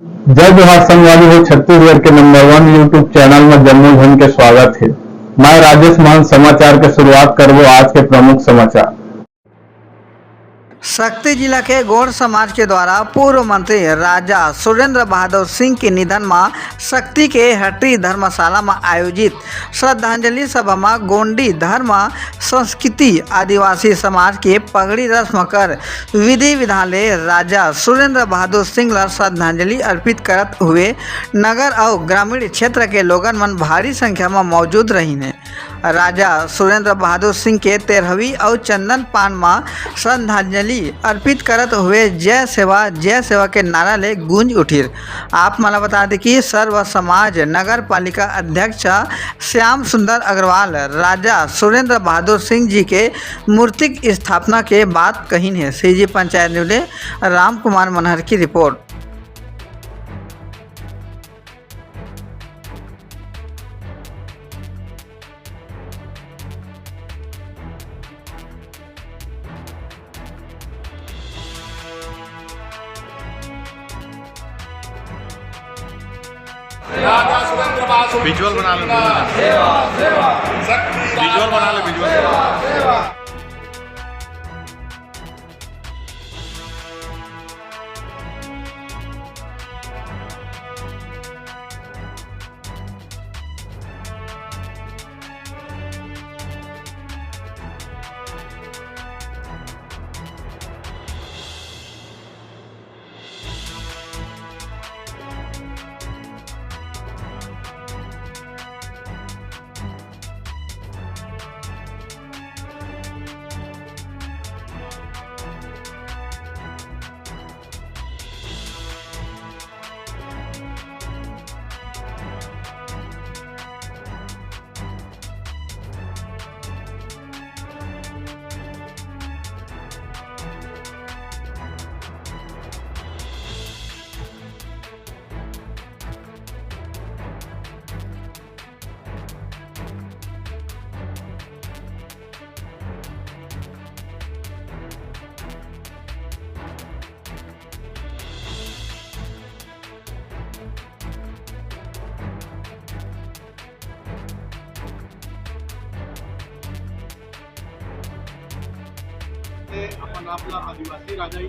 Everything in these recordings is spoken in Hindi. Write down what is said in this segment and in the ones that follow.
जय जोहार संगवारी हो। छत्तीसगढ़ के नंबर 1 यूट्यूब चैनल में जम्मू झन के स्वागत है। मैं राजेश मान समाचार के शुरुआत करबो आज के प्रमुख समाचार। शक्ति जिला के गौड़ समाज के द्वारा पूर्व मंत्री राजा सुरेंद्र बहादुर सिंह के निधन में शक्ति के हटरी धर्मशाला में आयोजित श्रद्धांजलि सभा में गोंडी धर्म संस्कृति आदिवासी समाज के पगड़ी रस्म कर विधि विधानले राजा सुरेंद्र बहादुर सिंह ला श्रद्धांजलि अर्पित करत हुए नगर और ग्रामीण क्षेत्र के लोगन मन भारी संख्या में मौजूद रही ने। राजा सुरेंद्र बहादुर सिंह के 13वीं और चंदन पान में श्रद्धांजलि अर्पित करत हुए जय सेवा के नारा ले गूंज उठिर। आप मला बता दें कि सर्व समाज नगर पालिका अध्यक्ष श्याम सुंदर अग्रवाल राजा सुरेंद्र बहादुर सिंह जी के मूर्तिक स्थापना के बाद कही है। सीजी पंचायत न्यूज़ राम कुमार मनहर की रिपोर्ट। विजुअल बना लो, विजुअल बना लो, विजुअल। अपन आपला आदिवासी राजा ही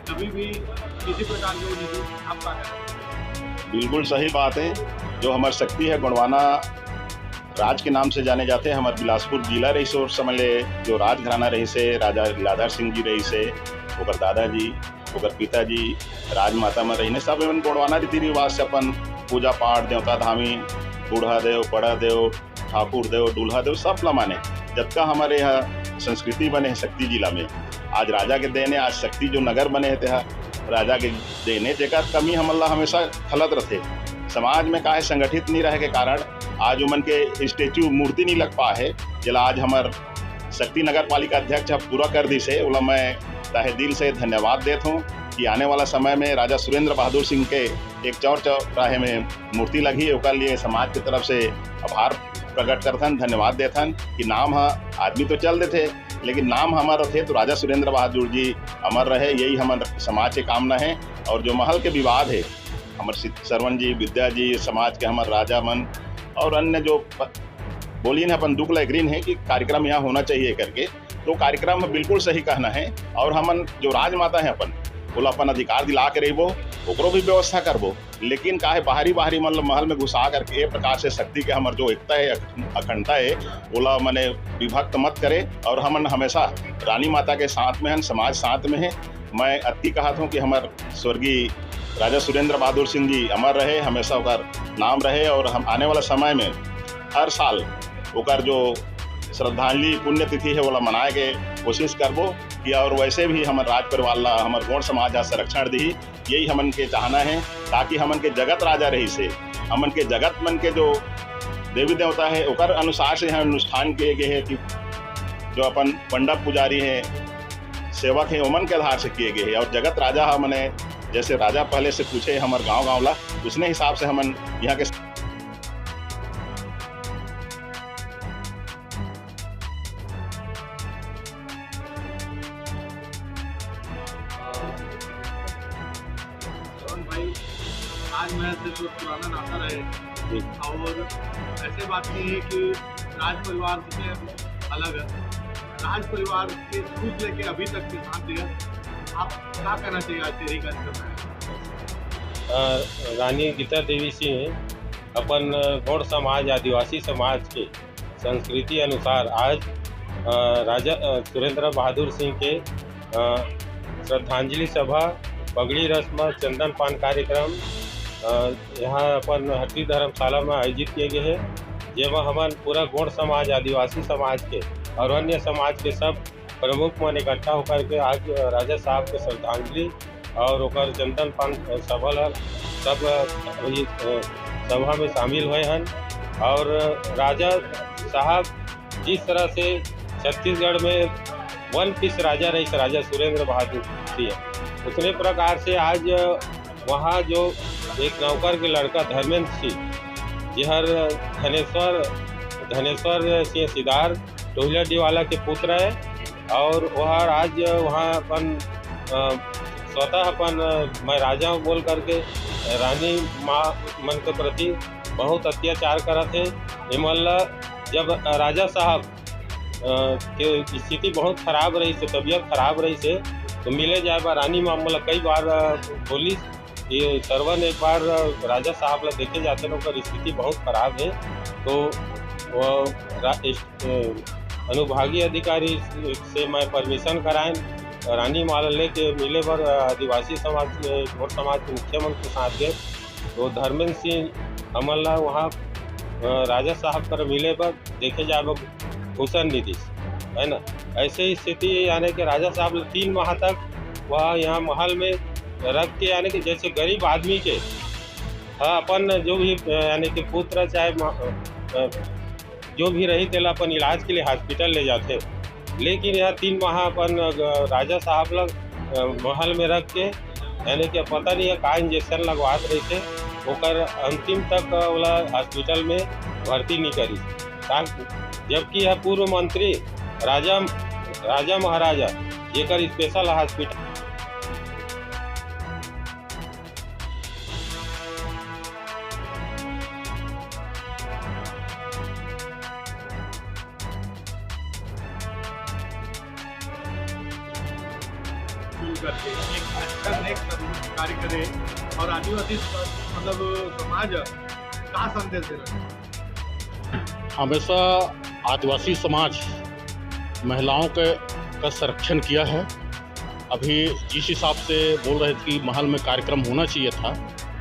कभी भी किसी प्रकार के निधि आपका है। बिल्कुल सही बात है। जो हमारी शक्ति है गोंडवाना राज के नाम से जाने जाते हैं। हमारे बिलासपुर जिला रही से और समझ ले जो राजघराना रही से राजा लीलाधर सिंह जी रही से ओकर दादाजी ओकर पिताजी राजमाता में रही सब एवं गोंडवाना रीति रिवाज से अपन पूजा पाठ देवता धामी बूढ़ा देव बड़ा देव ठाकुर देव दूल्हा देव सब ला माने। जब का हमारे यहाँ संस्कृति बने है शक्ति जिला में आज राजा के देने आज शक्ति जो नगर बने है तेहा राजा के देने जेकर कमी हमला हमेशा खलत रहते। समाज में काहे संगठित नहीं रहे के कारण आज उमन के स्टेचू मूर्ति नहीं लग पा है। जिला आज हमार शक्ति नगर पालिका अध्यक्ष पूरा कर दी से उला मैं तहे दिल से धन्यवाद देता हूँ कि आने वाला समय में राजा सुरेंद्र बहादुर सिंह के एक चौराहे में मूर्ति लगी है लिए समाज की तरफ से आभार प्रकट करथन धन्यवाद देथन कि नाम आदमी तो चल देते लेकिन नाम हमारा थे तो राजा सुरेंद्र बहादुर जी अमर रहे। यही हमारे समाज की कामना है। और जो महल के विवाद है हमारे सरवन जी विद्या जी समाज के हमारे राजा मन और अन्य जो बोलिए ना अपन दुख लग्रीन है कि कार्यक्रम यहाँ होना चाहिए करके तो कार्यक्रम बिल्कुल सही कहना है। और हमन जो राजमाता है बोला अपन अधिकार दिला के रहो ओकरो भी व्यवस्था करबो लेकिन काहे बाहरी मतलब महल में घुसा करके एक प्रकार से शक्ति के हमार जो एकता है अखंडता है बोला मने विभक्त मत करे। और हमन हमेशा रानी माता के साथ में हैं समाज साथ में है। मैं अति कहता हूँ कि हमार स्वर्गीय राजा सुरेंद्र बहादुर सिंह जी अमर रहे हमेशा ओकर नाम रहे। और हम आने वाला समय में हर साल ओकर जो श्रद्धांजलि पुण्यतिथि है वो मनाए के कोशिश करबो कि और वैसे भी हमारे राज परिवार ला हमारे गौड़ समाज संरक्षण दी यही हमन के चाहना है ताकि हमन के जगत राजा रही से हमन के जगत मन के जो देवी देवता है ओकर अनुसार से अनुष्ठान किए गए हैं कि जो अपन पंडित पुजारी है सेवक है ओमन के आधार से किए गए हैं। और जगत राजा हमने जैसे राजा पहले से पूछे हमारे गाँव ला उसने हिसाब से हमन यहाँ के भाई राजमहल से तो पुराना नाता रहे और ऐसे बात नहीं है कि राज परिवार से अलग है। राज परिवार के शुरू से लेके अभी तक के साथ है, आप क्या कहना चाहिए आज तेरी कार्यक्रम में? रानी गीता देवी सिंह अपन गौड़ समाज आदिवासी समाज के संस्कृति अनुसार आज राजा सुरेंद्र बहादुर सिंह के श्रद्धांजलि सभा, पगड़ी रस्म, चंदन पान कार्यक्रम यहाँ अपन हट्टी धर्मशाला में आयोजित किए गए हैं, जेमा हमारे पूरा गौड़ समाज आदिवासी समाज के और अन्य समाज के सब प्रमुख मन इकट्ठा होकर के आज राजा साहब के श्रद्धांजलि और ओकर चंदन पान सभा सब सभा में शामिल हुए हैं। और राजा साहब जिस तरह से छत्तीसगढ़ में वन पीस राजा रही राजा सुरेंद्र बहादुर सिंह, उतने प्रकार से आज वहाँ जो एक नौकर के लड़का धर्मेंद्र सिंह जिहर धनेश्वर सिंह सिदार टोहिलाडीवाला के पुत्र है और वह आज वहाँ अपन स्वतः अपन मैं राजा हूँ बोल करके रानी माँ मन के प्रति बहुत अत्याचार करते हैं। हिमल्ला जब राजा साहब के स्थिति बहुत खराब रही से, तबीयत खराब रही से, तो मिले जाए बा रानी माँ मोला कई बार बोली ये सरवन एक बार राजा साहब ला देखे जाते लोग स्थिति बहुत खराब है, तो अनुभागीय अधिकारी से मैं परमिशन कराएं रानी माला लेके मिले पर आदिवासी समाज गौड़ समाज के मुख्यमंत्री के साथ गए, तो धर्मेंद्र सिंह हमला वहाँ राजा साहब पर मिले पर देखे जाए भूषण निधि है ना। ऐसे स्थिति यानी कि राजा साहब 3 माह तक वह यहाँ महल में रख के यानी कि जैसे गरीब आदमी के अपन जो भी यानी कि पुत्र चाहे जो भी रही तेला अपन इलाज के लिए हॉस्पिटल ले जाते, लेकिन यह 3 माह अपन राजा साहब लोग महल में रख के यानी कि पता नहीं है का इंजेक्शन लगवात रही थे, ओकर अंतिम तक वाला हॉस्पिटल में भर्ती नहीं करी, जबकि यह पूर्व मंत्री राजा महाराजा जेकर स्पेशल हॉस्पिटल करके एक अच्छा नेक कार्य करे और आदिवासी मतलब समाज का संदेश दे रहे हैं? हमेशा आदिवासी समाज महिलाओं का संरक्षण किया है। अभी जिस हिसाब से बोल रहे थे कि महल में कार्यक्रम होना चाहिए था,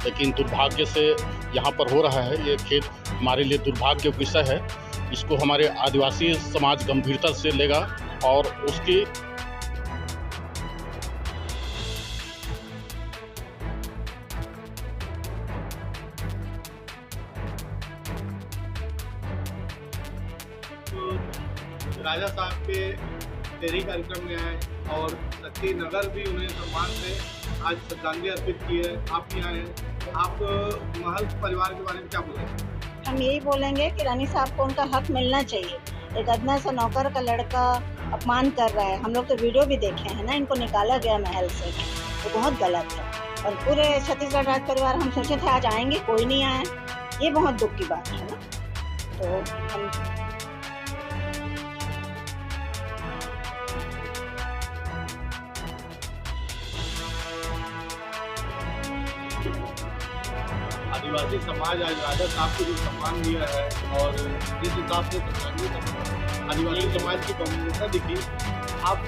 लेकिन दुर्भाग्य से यहाँ पर हो रहा है, ये खेद हमारे लिए दुर्भाग्य विषय है। इसको हमारे आदिवासी समाज गंभीरता से लेगा और उसकी राजा साहब के तेरी कार्यक्रम में आए और शक्ति नगर भी उन्हें सम्मान से आज श्रद्धांजलि अर्पित की है, आप भी आए हैं। आप महल परिवार के बारे में क्या बोलेंगे? हम यही बोलेंगे कि रानी साहब को उनका हक मिलना चाहिए। एक अदना सा नौकर का लड़का अपमान कर रहा है, हम लोग तो वीडियो भी देखे हैं ना, इनको निकाला गया महल से, तो बहुत गलत है। और पूरे छत्तीसगढ़ राज परिवार हम सोचे थे आज आएंगे, कोई नहीं आया, ये बहुत दुख की बात है ना। तो हम आदिवासी समाज आज राजा साहब को जो सम्मान दिया है और जिस हिसाब से आदिवासी समाज की गंभीरता दिखी, आप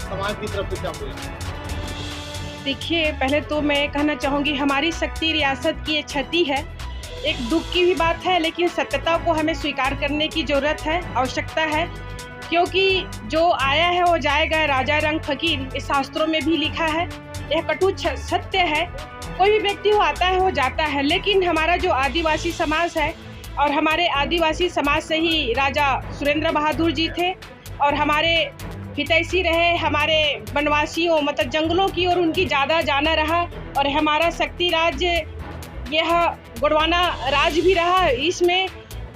समाज की तरफ से क्या बोलेंगे? देखिए, पहले तो मैं कहना चाहूँगी हमारी शक्ति रियासत की ये क्षति है, एक दुख की भी बात है, लेकिन सत्यता को हमें स्वीकार करने की ज़रूरत है, आवश्यकता है, क्योंकि जो आया है वो जाएगा। राजा रंग फकीर इस शास्त्रों में भी लिखा है, यह कटु सत्य है। कोई भी व्यक्ति हो आता है, वो जाता है, लेकिन हमारा जो आदिवासी समाज है और हमारे आदिवासी समाज से ही राजा सुरेंद्र बहादुर जी थे और हमारे हितैषी रहे, हमारे वनवासियों मतलब जंगलों की और उनकी ज़्यादा जाना रहा और हमारा शक्ति राज्य यह गोंडवाना राज भी रहा। इसमें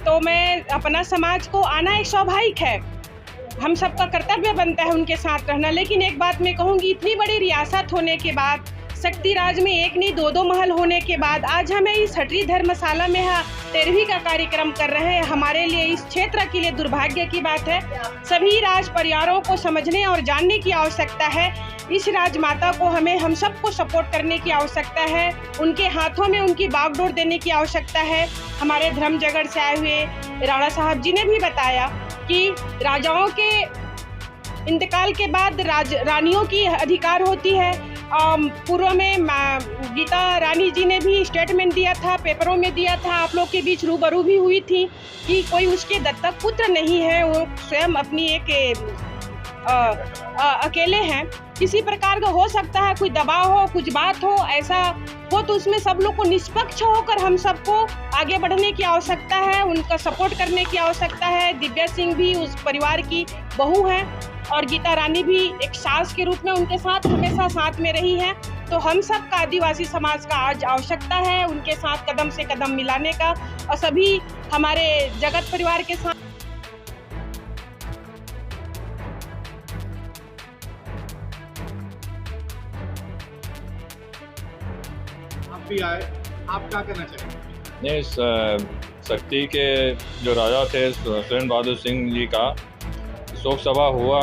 तो मैं अपना समाज को आना एक स्वाभाविक है, हम सबका कर्तव्य बनता है उनके साथ रहना। लेकिन एक बात मैं कहूँगी, इतनी बड़ी रियासत होने के बाद शक्ति राज में एक नहीं दो महल होने के बाद आज हमें इस हटरी धर्मशाला में 13वीं का कार्यक्रम कर रहे हैं। हमारे लिए, इस क्षेत्र के लिए दुर्भाग्य की बात है। सभी राज परिवारों को समझने और जानने की आवश्यकता है। इस राजमाता को हम सबको सपोर्ट करने की आवश्यकता है। उनके हाथों में उनकी बागडोर देने की आवश्यकता है। हमारे धर्म जगत से आए हुए राणा साहब जी ने भी बताया कि राजाओं के इंतकाल के बाद रानियों की अधिकार होती है। पूर्व में गीता रानी जी ने भी स्टेटमेंट दिया था, पेपरों में दिया था, आप लोग के बीच रूबरू भी हुई थी कि कोई उसके दत्तक पुत्र नहीं है, वो स्वयं अपनी एक अकेले हैं। किसी प्रकार का हो सकता है कोई दबाव हो, कुछ बात हो, ऐसा हो तो उसमें सब लोग को निष्पक्ष होकर हम सबको आगे बढ़ने की आवश्यकता है, उनका सपोर्ट करने की आवश्यकता है। दिव्या सिंह भी उस परिवार की बहू हैं और गीता रानी भी एक सास के रूप में उनके साथ हमेशा साथ में रही है। तो हम सब का, आदिवासी समाज का आज आवश्यकता है उनके साथ कदम से कदम मिलाने का और सभी हमारे जगत परिवार के साथ। आप भी आए, आप क्या कहना चाहेंगे? नहीं, शक्ति के जो राजा थे सुरेंद्र बहादुर सिंह जी का शोक सभा हुआ,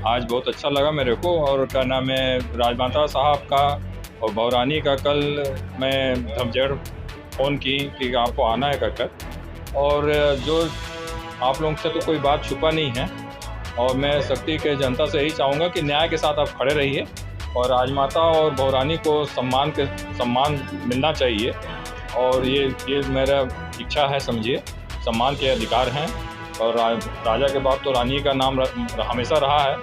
आज बहुत अच्छा लगा मेरे को। और क्या नाम है, राजमाता साहब का और भौरानी का कल मैं धमजेड़ फ़ोन की कि आपको आना है कर। और जो आप लोगों से तो कोई बात छुपा नहीं है और मैं शक्ति के जनता से यही चाहूँगा कि न्याय के साथ आप खड़े रहिए और राजमाता और भौरानी को सम्मान मिलना चाहिए। और ये मेरा इच्छा है, समझिए, सम्मान के अधिकार हैं। और राजा के बाद तो रानी का नाम हमेशा रहा है,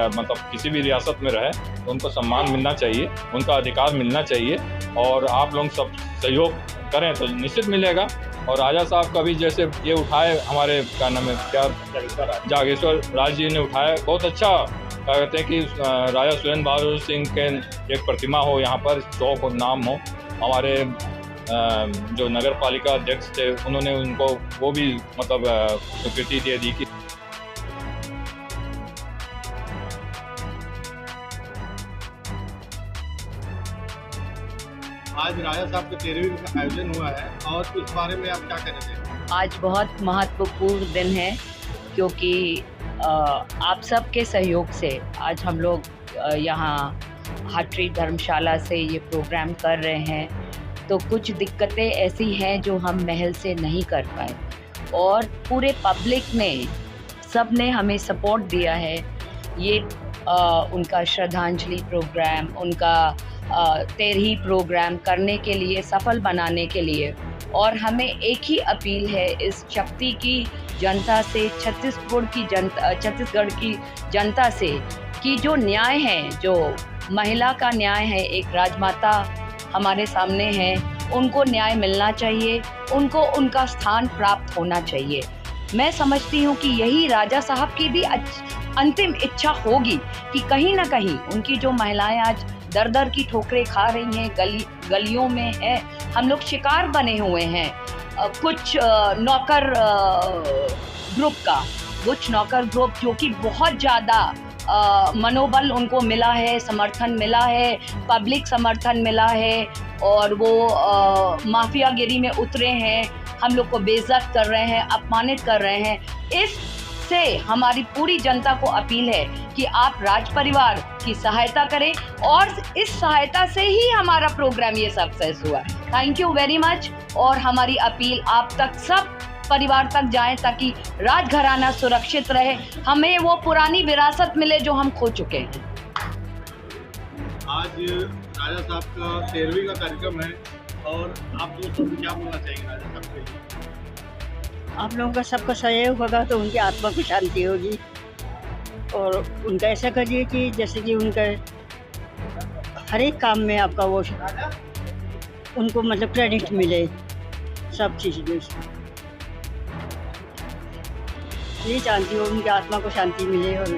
मतलब किसी भी रियासत में रहे तो उनको सम्मान मिलना चाहिए, उनका अधिकार मिलना चाहिए। और आप लोग सब सहयोग करें तो निश्चित मिलेगा। और राजा साहब का भी जैसे ये उठाए, हमारे क्या नाम है, क्या जागेश्वर राज जी ने उठाया, बहुत अच्छा। क्या कहते हैं कि राजा सुरेंद्र बहादुर सिंह के एक प्रतिमा हो यहाँ पर, चौक और नाम हो। हमारे जो नगर पालिका अध्यक्ष थे उन्होंने उनको वो भी मतलब स्वीकृति दे दी कि आज राजा साहब के 13वीं का आयोजन हुआ है और इस बारे में आप क्या कहना चाहेंगे? आज बहुत महत्वपूर्ण दिन है क्योंकि आप सबके सहयोग से आज हम लोग यहाँ हटरी धर्मशाला से ये प्रोग्राम कर रहे हैं। तो कुछ दिक्कतें ऐसी हैं जो हम महल से नहीं कर पाए और पूरे पब्लिक ने, सब ने हमें सपोर्ट दिया है। ये उनका श्रद्धांजलि प्रोग्राम, उनका 13वीं प्रोग्राम करने के लिए, सफल बनाने के लिए। और हमें एक ही अपील है इस शक्ति की जनता से, छत्तीसगढ़ की जनता से कि जो न्याय है, जो महिला का न्याय है, एक राजमाता हमारे सामने है, उनको न्याय मिलना चाहिए, उनको उनका स्थान प्राप्त होना चाहिए। मैं समझती हूँ कि यही राजा साहब की भी अंतिम इच्छा होगी कि कहीं ना कहीं उनकी जो महिलाएं आज दर दर की ठोकरें खा रही हैं, गलियों में है, हम लोग शिकार बने हुए हैं कुछ नौकर ग्रुप जो कि बहुत ज़्यादा मनोबल उनको मिला है, समर्थन मिला है, पब्लिक समर्थन मिला है और वो माफियागिरी में उतरे हैं, हम लोग को बेइज्जत कर रहे हैं, अपमानित कर रहे हैं। इससे हमारी पूरी जनता को अपील है कि आप राज परिवार की सहायता करें और इस सहायता से ही हमारा प्रोग्राम ये सक्सेस हुआ। Thank you very much. और हमारी अपील आप तक, सब परिवार तक जाए ताकि राजघराना सुरक्षित रहे, हमें वो पुरानी विरासत मिले जो हम खो चुके हैं। आज राजा साहब का 13वीं का कार्यक्रम है और आप लोग सब क्या बोलना चाहेंगे राजा साहब के लिए? आप लोगों का सबका सहयोग होगा तो उनकी आत्मा को शांति होगी। और उनका ऐसा करिए कि जैसे कि उनका हर एक काम में आपका वो उनको मतलब क्रेडिट मिले, सब चीज़ में। ये चाहती हूँ उनकी आत्मा को शांति मिले और